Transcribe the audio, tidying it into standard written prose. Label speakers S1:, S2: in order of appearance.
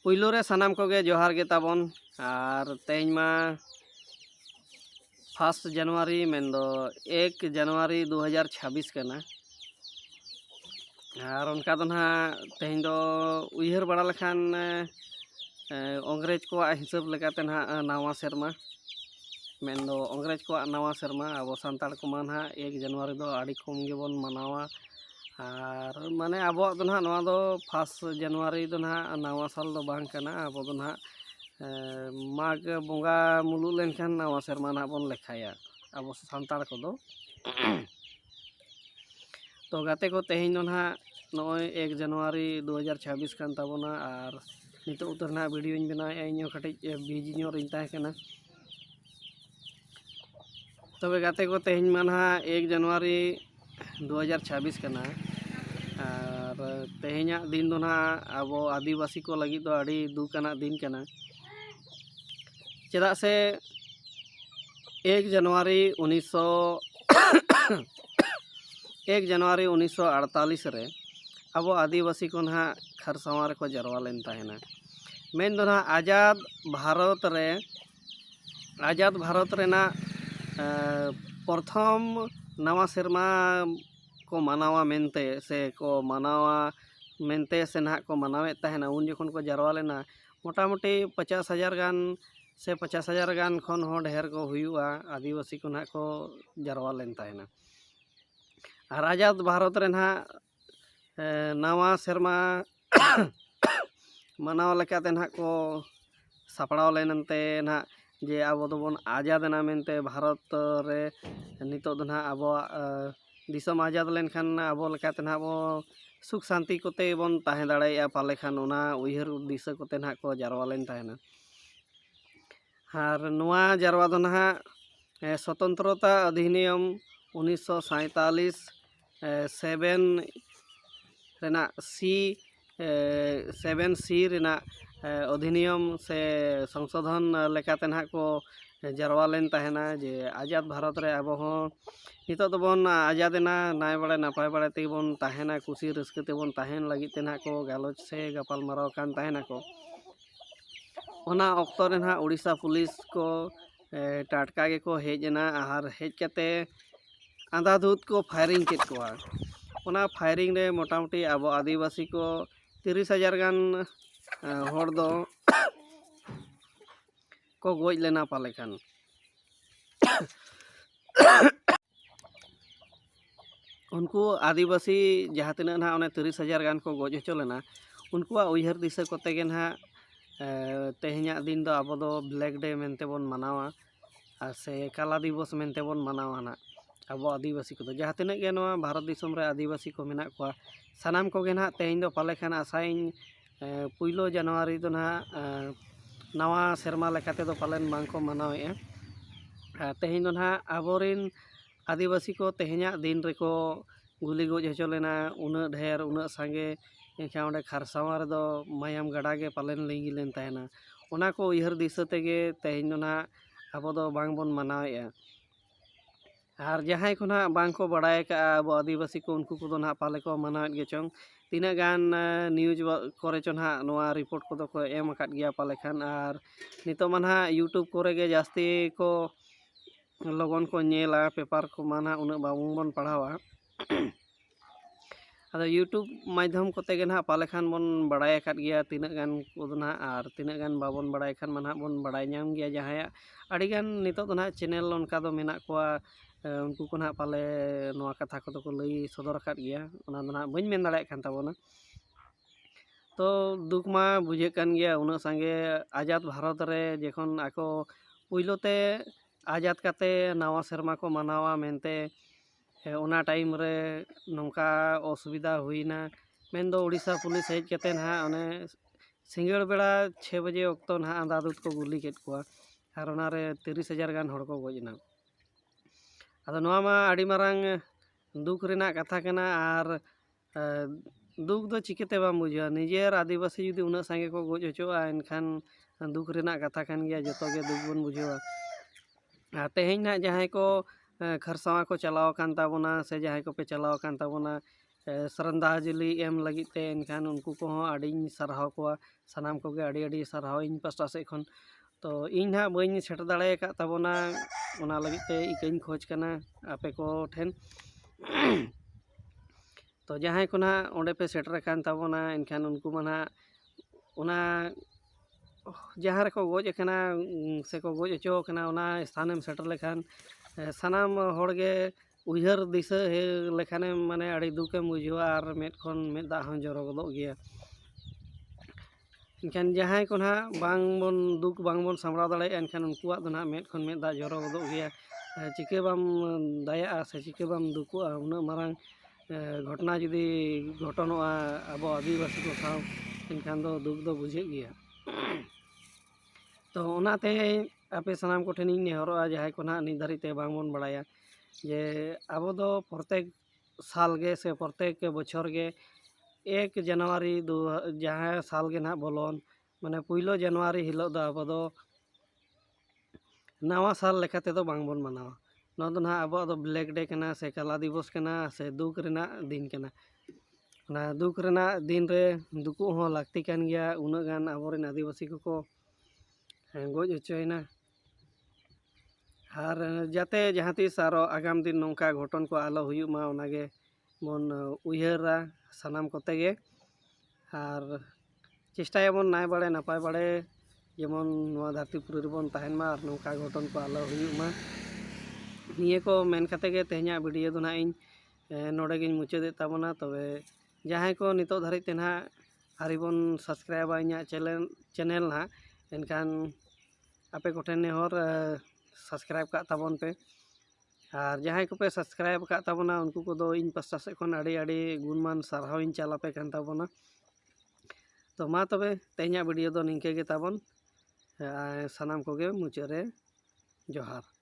S1: पुइलो रे सानाम कोगे जोहार गे ताबन और तेज मा 1 जनवरी मेंदो 1 जनवरी 2026 कना और उनका तो ना तेज दो उयहर बड़ा लखान अंग्रेज को हिसाब लेकाते ना नवा सेरमा मेंदो अंग्रेज को नवा सेरमा अब सानताड़ को ना 1 जनवरी दो आड़ी कम गेबन मनावा और माने अब तो ना नवा दो 1 जनवरी दो ना नवा साल दो बांग कना अब दो ना माघ बंगा मुलु लेनखान नवा सेरमा ना बन लेखाया अब सानताड़ को दो तो गाते को तेज दो ना नॉय 1 जनवरी 2026 कान ताबोना और नितो उतर ना वीडियो बनाए इन कटिज बिजी इन तहकना तबे गाते को तेज मा ना 1 जनवरी 2026 कना और तेहना दिन दो ना अब आदिवासी को लगी दो अड़ी दुकाना दिन कना चेदा से 1 जनवरी 1948 रे अब आदिवासी को ना खरसावा रे को जरवा लेन ताहेना मेन दो ना आज़ाद भारत रेना प्रथम नवा सेरमा को मनावा मेनते से को मनावा मेनते से ना को मनावे ताहेना उन जखन को जरवा लेना मोटामुटी 50,000 गान से 50,000 गान खन हो ढेर को हुआ आदिवासी को ना को जरवा लेन ताहेना और आज़ाद भारत रे ना नवा सेरमा मनाव लेकाते ना को सापड़ाव लेनते ना जे अब दोबन आज़ाद ना मेनते भारत रे नितो दो ना अब दिसम आज़ाद लेनखान अब लेकाते ना अब सुख शांति कोते बन ताहे दाड़ाया पाले खान ओना उयहर दिशा कोते ना को जारवा लेन ताहेना और नवा जारवा दो ना स्वतंत्रता अधिनियम 1947 7 रेना C रेना अधिनियम से संशोधन लेकाते ना को जरवा लेन ताहेना जे आज़ाद भारत रे अब हो नितो तो बन आज़ादेना नाय बड़े नापाय बड़े ते बन ताहेना खुशी रस्के ते बन ताहेन लगी ते ना को गालोच से गपाल माराव कान ताहेना को ओना ऑक्टो रे ना उड़ीसा पुलिस को टाटका गे को हेजना और हेज कते अंधाधुत को फायरिंग केट कोआ ओना फायरिंग रे मोटामुटी अब आदिवासी को 30,000 गान होड़ दो को गोज लेना पाले खान उनको आदिवासी जहाँ तिना ना उन्हें 30,000 गान को गोज हचो लेना उनको उयहर दिशा कोते गे ना तेहना दिन दो अब दो ब्लैक डे मेनते बन मनावा से काला दिवस मेनते बन मनावा ना अब आदिवासी को जहाँ तिना गे नवा भारत दिसम रे आदिवासी को मेना को सानाम को गे ना तेहन दो पाले खान आसाइन 1 जनवरी दो ना नवा सेरमा लेकाते दो पालन बांग को मनावे तेहन दो ना आबोरिन आदिवासी को तेहना दिन रेको गुली गोज हचो लेना उना ढेर उना सांगे एनखा ओंडे खरसावा रे दो मायाम गड़ा गे पालन लिंगी लेन ताहेना ओना को उयहर दिशा तेगे तेहन दो ना अब दो बांग बन मनावे और जहाँ को ना बांग को बड़ाय का अब आदिवासी को उनको को ना पाले को मनावे गे चोंग तीना गान न्यूज करे चो ना नवा रिपोर्ट को को एम अकाद गया पाले खान और नितो माना यूट्यूब करे गे जास्ती को लगन को नेला पेपर को माना उना बाबू बन पढ़ावा अदा यूट्यूब माध्यम कोते गे ना पाले खान बन बड़ाय अकाद गया तीना गान को ना और तीना गान बाबन बड़ाय खान माना बन बड़ाय नाम गया जहाँ अड़ी गान नितो तो ना चैनल उनका दो मेना को उनको को ना पाले नवा कथा को को लई सदर अकाद गया ओना ना बइन मेन दाड़ाय खान ताबोना तो दुख मा बुझे कान गया उना संगे आज़ाद भारत रे जखन आको पुइलोते आज़ाद काते नवा सेरमा को मनावा मेनते ओना टाइम रे नौका असुविधा हुईना मेन दो उड़ीसा पुलिस हेज कते ना ओने सिंगड़ बेड़ा 6 बजे ऑक्टो ना अंधाधुत को गुली केट कोआ और ओना रे 30,000 गान हड़ को गोजना अदा नवा मा आड़ी मारांग दुख रेना कथा कना और दुख दो चिकेते बाम बुझा निजेर आदिवासी जुदी उना संगे को गोज हचोआ एनखान दुख रेना कथा कान गया जतो गे दुख बन बुझेवा तेहन ना जहाँ को खरसावा को चलाव कान ताबोना से जहाँ को पे चलाव कान ताबोना ᱥᱨᱟᱫᱷᱟᱧᱡᱚᱞᱤ ᱮᱢ ᱞᱟᱹᱜᱤᱫ ᱛᱮ ᱮᱱᱠᱷᱟᱱ ᱩᱱᱠᱩ ᱠᱚᱦᱚᱸ ᱟᱹᱰᱤᱧ ᱥᱟᱨᱦᱟᱣ ᱠᱚᱣᱟ ᱥᱟᱱᱟᱢ ᱠᱚᱜᱮ ᱟᱹᱰᱤ ᱥᱟᱨᱦᱟᱣ ᱤᱧ ᱯᱟᱥᱴᱟ ᱥᱮᱫ ᱠᱷᱚᱱ ᱛᱚ ᱤᱧ ᱱᱟᱦᱟᱜ ᱵᱟᱹᱧ ᱥᱮᱴᱮᱨ ᱫᱟᱲᱮ ᱟᱠᱟᱫ ᱛᱟᱵᱚᱱᱟ ᱚᱱᱟ ᱞᱟᱹᱜᱤᱫ ᱛᱮ ᱤᱠᱟᱹᱧ ᱠᱷᱚᱡ ᱠᱟᱱᱟ ᱟᱯᱮ ᱠᱚ ᱴᱷᱮᱱ ᱛᱚ ᱡᱟᱦᱟᱸᱭ ᱠᱚ ᱱᱟᱦᱟᱜ ᱚᱸᱰᱮ ᱯᱮ ᱥᱮᱴᱮᱨ ᱟᱠᱟᱱ ᱛᱟᱵᱚᱱᱟ ᱮᱱᱠᱷᱟन ᱩᱱᱠᱩ ᱢᱟ ᱱᱟᱦᱟᱜ ᱚᱱᱟ ᱡᱟᱦᱟᱸ ᱨᱮᱠᱚ ᱜᱚᱡ ᱟᱠᱟᱱᱟ ᱥᱮᱠᱚ ᱜᱚᱡ ᱦᱚᱪᱚ ᱟᱠᱟᱱᱟ ᱚᱱᱟ ᱥᱛᱷᱟᱱᱮᱢ ᱥᱮᱴᱮᱨ ᱞᱮᱠᱷᱟᱱ ᱥᱟᱱᱟᱢ ᱦᱚᱲᱜᱮ ᱩᱭᱦᱟᱹᱨ ᱫᱤᱥᱟᱹ ᱞᱮᱠᱷᱟᱱᱮᱢ ᱢᱟᱱᱮ ᱟᱹᱰᱤ ᱫᱩᱠᱮᱢ ᱵᱩᱡᱷᱟᱹᱣᱟ ᱟᱨ ᱢᱮᱫ ᱠᱷᱚᱱ ᱢᱮᱫ ᱫᱟᱜ ᱦᱚᱸ ᱡᱚᱨᱚ ᱜᱚᱫᱚᱜ ᱜᱮᱭᱟ ᱮᱱᱠᱷᱟन ᱡᱟᱦᱟᱸᱭ ᱠᱚ ᱱᱟᱦᱟᱜ ᱵᱟᱝᱵᱚᱱ ᱫᱩᱠ ᱵᱟᱝᱵᱚᱱ ᱥᱟᱢᱲᱟᱣ ᱫᱟᱲᱮᱭᱟᱜᱼᱟ ᱮᱱᱠᱷᱟन ᱩᱱᱠᱩᱣᱟᱜ ᱫᱚ ᱱᱟᱦᱟᱜ ᱢᱮᱫ ᱠᱷᱚᱱ ᱢᱮᱫ ᱫᱟᱜ ᱡᱚᱨᱚ ᱜᱚᱫᱚᱜ ᱜᱮᱭᱟ ᱪᱤᱠᱟᱹ ᱵᱟᱢ ᱫᱟᱭᱟᱜᱼᱟ ᱥᱮ ᱪᱤᱠᱟᱹ ᱵᱟᱢ ᱫᱩᱠᱩᱜᱼᱟ ᱩᱱᱟᱹᱜ ᱢᱟᱨᱟᱝ ᱜᱷᱚᱴᱚᱱᱟ ᱡᱩᱫᱤ ᱜᱷᱚᱴᱚᱱᱚᱜᱼᱟ ᱟᱵᱚ ᱟᱹᱫᱤᱵᱟᱹᱥᱤ ᱠᱚ ᱥᱟᱶ ᱮᱱᱠᱷᱟन ᱫᱚ ᱫᱩᱠ ᱫᱚ ᱵᱩᱡᱷᱟᱹᱜ ᱜᱮᱭᱟ ᱛᱚ ᱚᱱᱟᱛᱮ ᱟᱯᱮ ᱥᱟᱱᱟᱢ ᱠᱚᱴᱷᱮᱱᱤᱧ ᱱᱮᱦᱚᱨᱚᱜᱼᱟ ᱡᱟᱦᱟᱸᱭ ko ᱱᱟᱦᱟᱜ ᱱᱤᱛ ᱫᱷᱟᱹᱨᱤᱡ ᱛᱮ ᱵᱟᱝᱵᱚᱱ ᱵᱟᱲᱟᱭᱟ ᱡᱮ ᱟᱵᱚ ᱫᱚ ᱯᱨᱚᱛᱮᱠ साल गे से प्रत्येक बछर गे 1 जनवरी जहाँ साल गे ना बोलोन माने 1 जनवरी हिलो दो अब दो नवा साल लेखाते दो बांगबोन मनावा ना दो ना अब दो ब्लैक डे कना से कला दिवस कना से दुख रेना दिन कना ना दुख रेना दिन रे दुकु हो लागती कान गया उना गान आबोरेन आदिवासी को गोज होचोयना और जाते जहाँ तीस आरो आगाम दिन नौका घटन को आलो हुयुमा ओनागे बन उयहरा सानाम कोते गे और चेष्टायाबन नाय बाड़े नापाय बाड़े जेमन नोआ धरतीपुरी रेबन ताहेन मा नौका घटन को आलो हुयुमा निये को मेन कते गे तेहना वीडियो दो ना इन नोडे गिन मुचादे ताबना तबे जहां को नितो धारि ते ना आरिबन सब्सक्राइब इᱧᱟ चैनल ना एनखान आपे कोठेन नेहर सब्सक्राइब का ताबन पे और जहां को पे सब्सक्राइब का ताबना उनको को दो इन पास्टा से खन आड़ी गुणमान सारहाव इन चालापे कान ताबना तो मा तबे तेहना वीडियो दो निंके गे ताबन सानाम को गे मुचारे जोहार।